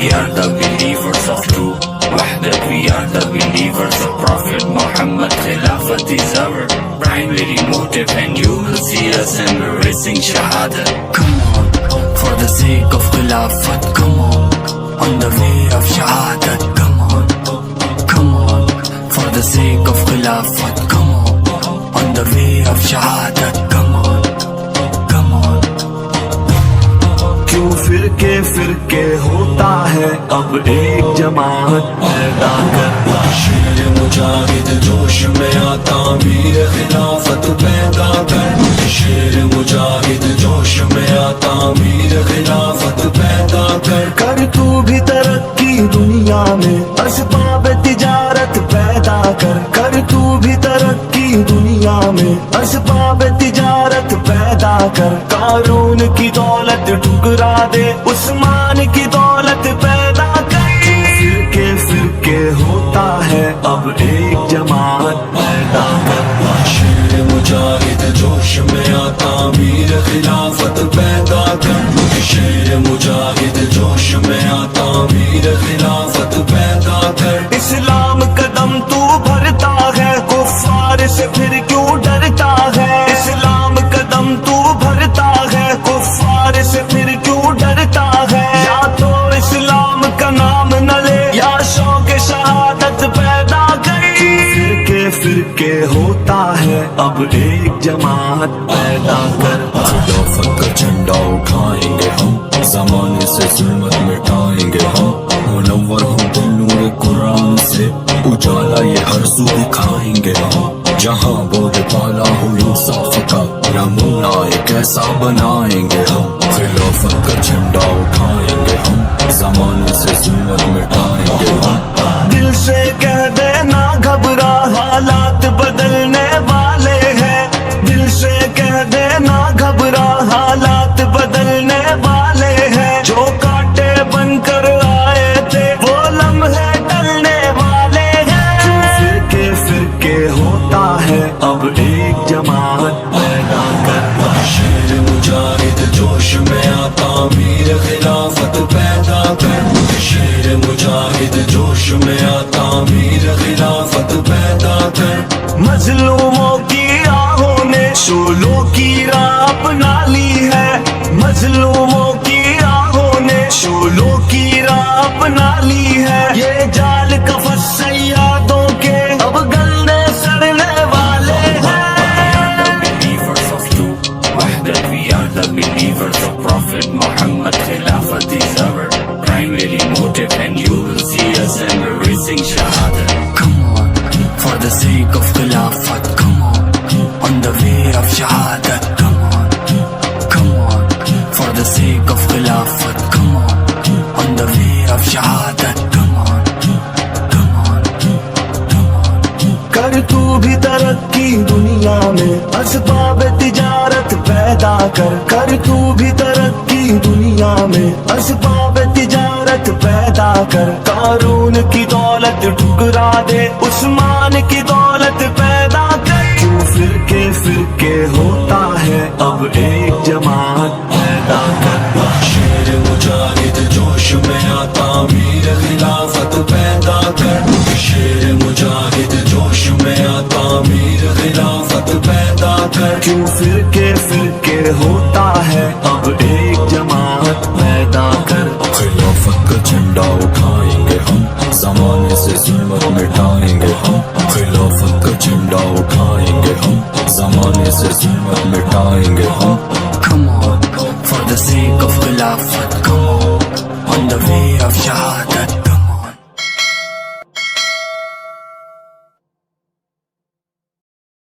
we are the believers of truth. Wahdat, we are the believers of Prophet Muhammad. Khilafat is our primary motive, and you will see us embracing Shahadat. Come on, for the sake of Khilafat, come on the way of Shahadat, come on, for the sake of Khilafat, come on the way of Shahadat, come on. کیوں فرقے فرقے ہوتا ہے اب ایک جماعت پیدا کر. شیر مجاہد جوش میں آتا امیر خلافت پیدا کر. شیر مجاہد جوش میں آتا امیر خلافت پیدا کر. کر تو بھی ترقی دنیا میں اسباب تجارت پیدا کر. کر تو بھی ترقی دنیا میں اسباب تجارت پیدا کر. قارون کی دولت ٹھکرا دے عثمان کی دولت پیدا کر. فرقے فرقے ہوتا ہے اب ایک جماعت پیدا کر. شیر مجاہد جوش میں آتا امیر خلافت پیدا کر. شیر مجاہد جوش میں آتا امیر خلافت پیدا کر. اسلام قدم تو بھرتا ہے کفار سے پھر کیوں ڈرتا ہے. اسلام قدم تو بھرتا ہے کفار سے پھر کیوں ڈرتا ہے. یا تو اسلام کا نام نہ لے یا شوق شہادت پیدا گئی. فرقے فرقے ہوتا ہے اب ایک جماعت پیدا کر. خلافت کا جھنڈا اٹھائیں گے ہم, زمانے سے ظلمت مٹائیں گے ہم. منور ہوں دل نور قرآن سے, اجالا یہ ہر سو دکھائیں گے ہم. جہاں بود پالا ہو انصاف کا نمونہ ایک ایسا بنائیں گے ہم. خلافت کا جھنڈا اٹھائیں گے ہم, زمانے سے ظلمت مٹائیں گے ہم. دل سے کہہ دے نہ گھبرا حالات بدلنے والے ہیں. دل سے کہہ دے نہ گھبرا حالات بدلنے والے ہیں. جو کانٹے بن کر آئے تھے وہ لمحے ٹلنے والے ہیں. فرقے فرقے ہوتا ہے اب ایک جماعت پیدا کر. شیر مجاہد جوش میں آتا امیر خلافت پیدا کر. شیر مجاہد جوش میں آتا امیر خلافت پیدا کر. مظلوموں کی آہوں نے شولوں کی راہ اپنا لی ہے. مظلوموں کی آہوں نے شولوں کی راہ اپنا لی ہے. یہ جال کفس سیادوں کے اب گلنے سڑنے والے ہیں. Believers of truth. Wahdat, we are the believers of Prophet Muhammad. Khilafat is our primary motive, and you will see us embracing Shahadat. Come on, for the sake of Khilafat, come on the way of Shahadat, come on, for the sake of Khilafat, come on the way of Shahadat, come on. کر تو بھی ترقی دنیا میں اسباب تجارت پیدا کر. کر تو بھی ترقی دنیا میں اسباب تجارت پیدا کر. قارون کی دولت ٹھکرا دے عثمان کی دولت پیدا کر. کیوں فرقے فرقے ہوتا ہے اب ایک جماعت پیدا کر. شیر مجاہد جوش میں آتا امیر خلافت پیدا کر. شیر مجاہد جوش میں آتا امیر خلافت پیدا کر. کیوں فرقے فرقے ہوتا ہے اب ایک جماعت پیدا کر. خلافت کا جھنڈا اٹھائیں گے ہم, زمانے سے ظلمت مٹائیں گے ہم. خلافت کا جھنڈا اٹھائیں گے ہم, زمانے سے ظلمت مٹائیں گے ہم. Come on, for the sake of Khilafat, come on the way of Shahadat.